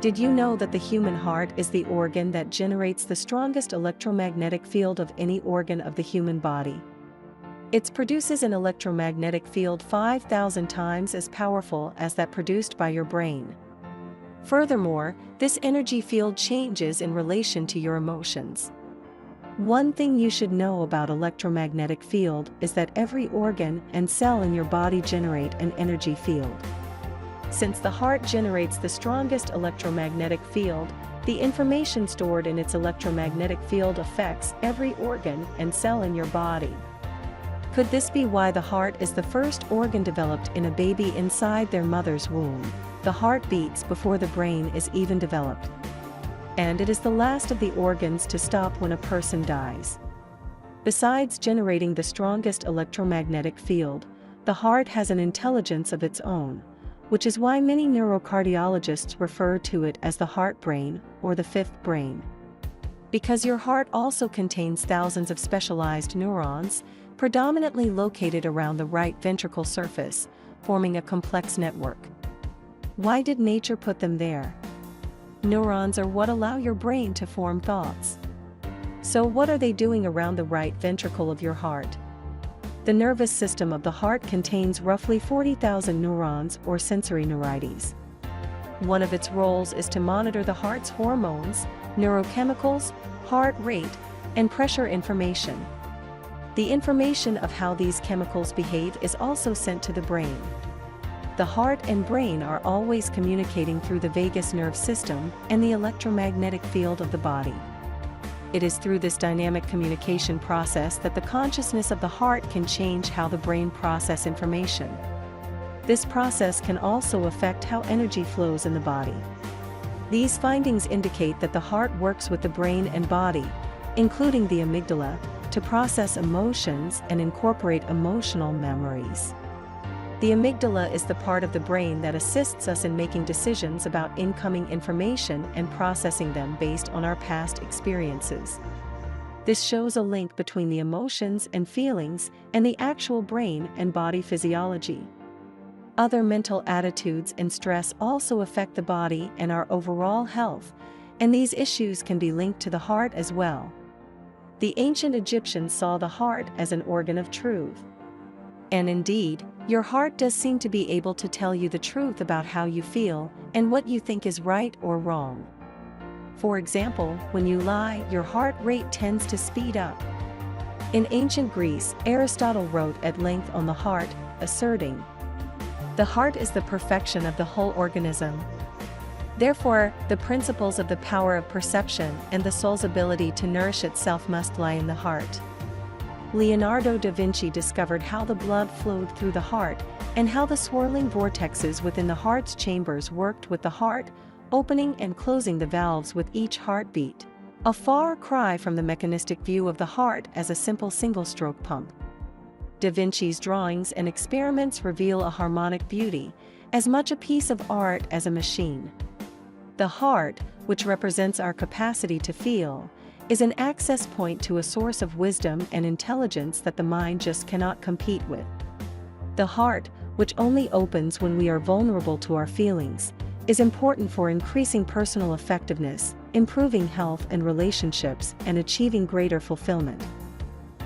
Did you know that the human heart is the organ that generates the strongest electromagnetic field of any organ of the human body? It produces an electromagnetic field 5,000 times as powerful as that produced by your brain. Furthermore, this energy field changes in relation to your emotions. One thing you should know about electromagnetic field is that every organ and cell in your body generate an energy field. Since the heart generates the strongest electromagnetic field, the information stored in its electromagnetic field affects every organ and cell in your body. Could this be why the heart is the first organ developed in a baby inside their mother's womb? The heart beats before the brain is even developed. And it is the last of the organs to stop when a person dies. Besides generating the strongest electromagnetic field, the heart has an intelligence of its own, which is why many neurocardiologists refer to it as the heart brain or the fifth brain. Because your heart also contains thousands of specialized neurons, predominantly located around the right ventricle surface, forming a complex network. Why did nature put them there? Neurons are what allow your brain to form thoughts. So what are they doing around the right ventricle of your heart? The nervous system of the heart contains roughly 40,000 neurons or sensory neurites. One of its roles is to monitor the heart's hormones, neurochemicals, heart rate, and pressure information. The information of how these chemicals behave is also sent to the brain. The heart and brain are always communicating through the vagus nerve system and the electromagnetic field of the body. It is through this dynamic communication process that the consciousness of the heart can change how the brain processes information. This process can also affect how energy flows in the body. These findings indicate that the heart works with the brain and body, including the amygdala, to process emotions and incorporate emotional memories. The amygdala is the part of the brain that assists us in making decisions about incoming information and processing them based on our past experiences. This shows a link between the emotions and feelings and the actual brain and body physiology. Other mental attitudes and stress also affect the body and our overall health, and these issues can be linked to the heart as well. The ancient Egyptians saw the heart as an organ of truth. And indeed, your heart does seem to be able to tell you the truth about how you feel and what you think is right or wrong. For example, when you lie, your heart rate tends to speed up. In ancient Greece, Aristotle wrote at length on the heart, asserting, "The heart is the perfection of the whole organism. Therefore, the principles of the power of perception and the soul's ability to nourish itself must lie in the heart." Leonardo da Vinci discovered how the blood flowed through the heart and how the swirling vortexes within the heart's chambers worked with the heart, opening and closing the valves with each heartbeat. A far cry from the mechanistic view of the heart as a simple single-stroke pump. Da Vinci's drawings and experiments reveal a harmonic beauty, as much a piece of art as a machine. The heart, which represents our capacity to feel, is an access point to a source of wisdom and intelligence that the mind just cannot compete with. The heart, which only opens when we are vulnerable to our feelings, is important for increasing personal effectiveness, improving health and relationships, and achieving greater fulfillment.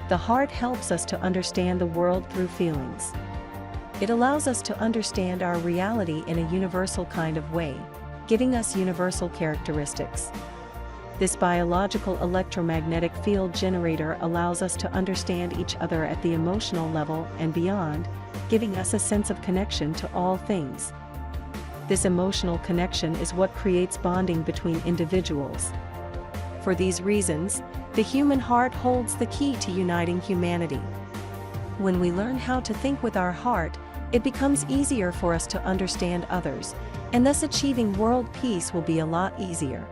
The heart helps us to understand the world through feelings. It allows us to understand our reality in a universal kind of way, giving us universal characteristics. This biological electromagnetic field generator allows us to understand each other at the emotional level and beyond, giving us a sense of connection to all things. This emotional connection is what creates bonding between individuals. For these reasons, the human heart holds the key to uniting humanity. When we learn how to think with our heart, it becomes easier for us to understand others, and thus achieving world peace will be a lot easier.